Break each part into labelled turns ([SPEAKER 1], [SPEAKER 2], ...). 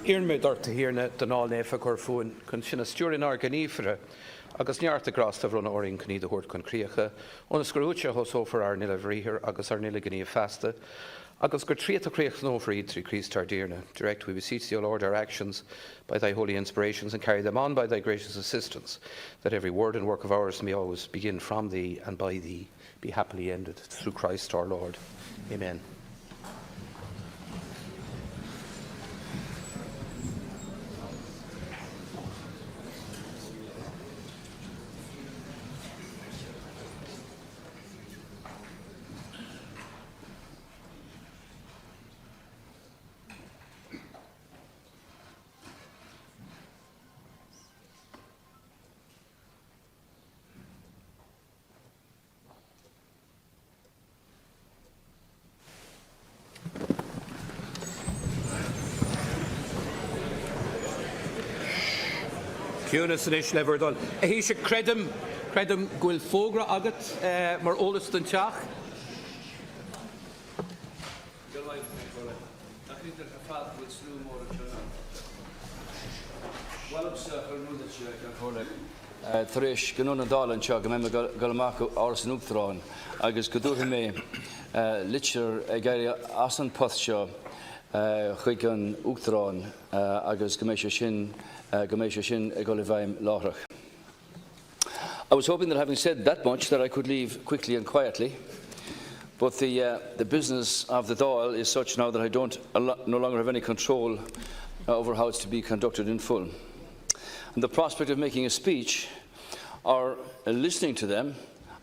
[SPEAKER 1] Iarnmid orta hiarna den all nefa gur fuin kun sinna stúrin arganífere agus neart a grasta run orin cní de hort kun críocha onas gur úte hosófar ar nila bhríhir agus ar nila gní fasta agus gur tríta críoch nó for each Christ our dearna. Direct we beseech thee, O Lord, our actions by thy holy inspirations and carry them on by thy gracious assistance, that every word and work of ours may always begin from thee and by thee be happily ended through Christ our Lord. Amen. Cúnas an is lever dul. Hí sé credum gúil fógra agat mar ólas den teach.
[SPEAKER 2] Thresh ganun an Dáil Éireann go mé galach áras an Uachtaráin agus go dútha mé litir gaiire as an post seo chuig an Uachtaráin agus go mé sin go le bhaim láthrach. I was hoping that, having said that much, that I could leave quickly and quietly, but the business of the Dáil is such now that I no longer have any control over how it's to be conducted in full. And the prospect of making a speech or listening to them,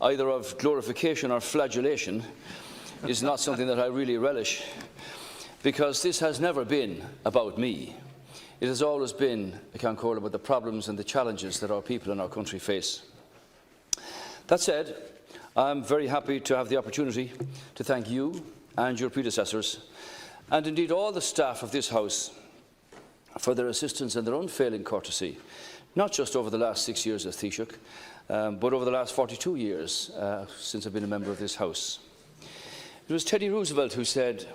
[SPEAKER 2] either of glorification or flagellation, is not something that I really relish, because this has never been about me. It has always been, I can't call it, about the problems and the challenges that our people and our country face. That said, I'm very happy to have the opportunity to thank you and your predecessors, and indeed all the staff of this House, for their assistance and their unfailing courtesy, not just over the last 6 years as Taoiseach, but over the last 42 years since I've been a member of this House. It was Teddy Roosevelt who said,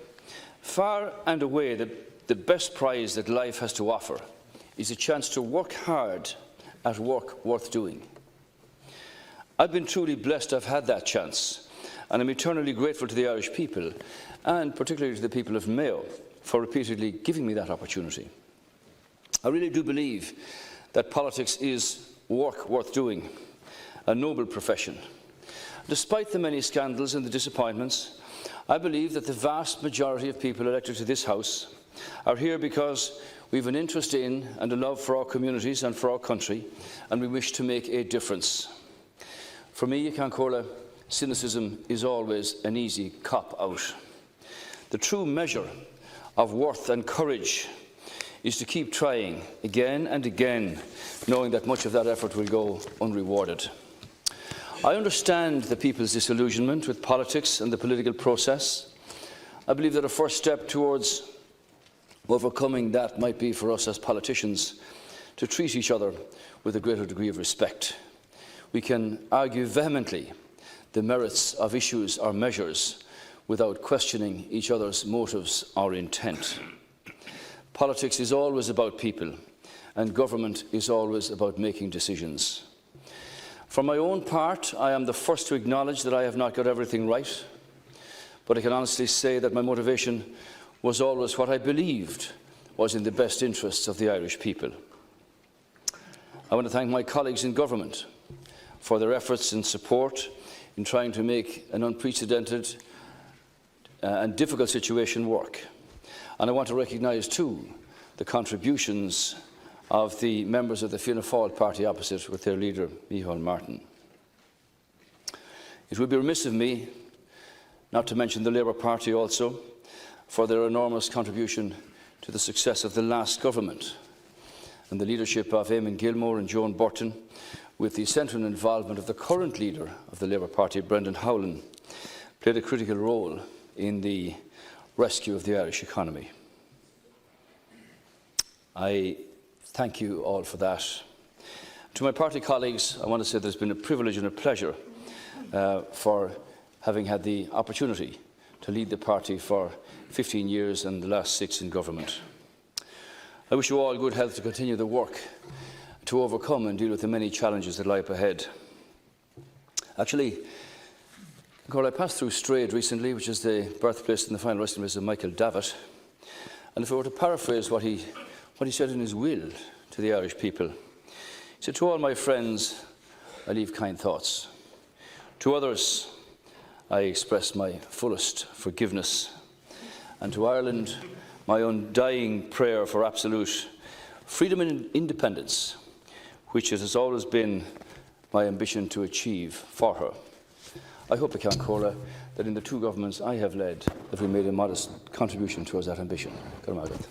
[SPEAKER 2] "Far and away the best prize that life has to offer is a chance to work hard at work worth doing." I've been truly blessed to have had that chance, and I'm eternally grateful to the Irish people, and particularly to the people of Mayo, for repeatedly giving me that opportunity. I really do believe that politics is work worth doing, a noble profession. Despite the many scandals and the disappointments, I believe that the vast majority of people elected to this House are here because we have an interest in and a love for our communities and for our country, and we wish to make a difference. For me, Cancola, cynicism is always an easy cop-out. The true measure of worth and courage is to keep trying again and again, knowing that much of that effort will go unrewarded. I understand the people's disillusionment with politics and the political process. I believe that a first step towards overcoming that might be for us as politicians to treat each other with a greater degree of respect. We can argue vehemently the merits of issues or measures without questioning each other's motives or intent. Politics is always about people, and government is always about making decisions. For my own part, I am the first to acknowledge that I have not got everything right, but I can honestly say that my motivation was always what I believed was in the best interests of the Irish people. I want to thank my colleagues in government for their efforts and support in trying to make an unprecedented and difficult situation work. And I want to recognise too the contributions of the members of the Fianna Fáil party opposite, with their leader, Micheál Martin. It would be remiss of me not to mention the Labour Party also, for their enormous contribution to the success of the last government, and the leadership of Eamon Gilmore and Joan Burton, with the central involvement of the current leader of the Labour Party, Brendan Howlin, played a critical role in the rescue of the Irish economy. I thank you all for that. To my party colleagues, I want to say that it's been a privilege and a pleasure for having had the opportunity to lead the party for 15 years and the last 6 in government. I wish you all good health to continue the work to overcome and deal with the many challenges that lie up ahead. Actually, I passed through Strayed recently, which is the birthplace and the final resting place of Michael Davitt. And if I were to paraphrase what he said in his will to the Irish people, he said, "To all my friends, I leave kind thoughts. To others, I express my fullest forgiveness. And to Ireland, my undying prayer for absolute freedom and independence, which it has always been my ambition to achieve for her." I hope, Ceann Comhairle, that in the two governments I have led, that we made a modest contribution towards that ambition. Go to Margaret.